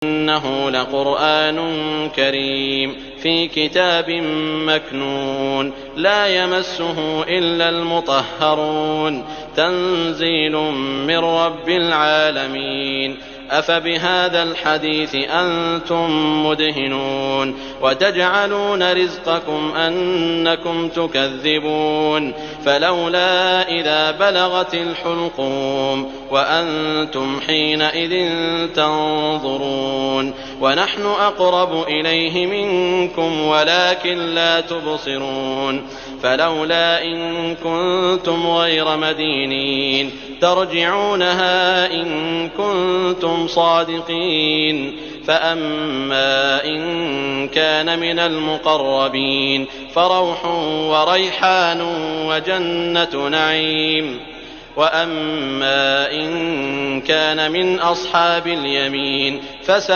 إنه لقرآن كريم في كتاب مكنون لا يمسه إلا المطهرون تنزيل من رب العالمين. أفبهذا الحديث أنتم مدهنون وتجعلون رزقكم أنكم تكذبون فلولا إذا بلغت الحلقوم وأنتم حينئذ تنظرون ونحن أقرب إليه منكم ولكن لا تبصرون فلولا إن كنتم غير مدينين ترجعونها إن كنتم صادقين. فأما إن كان من المقربين فروح وريحان وجنة نعيم وأما إن كان من أصحاب اليمين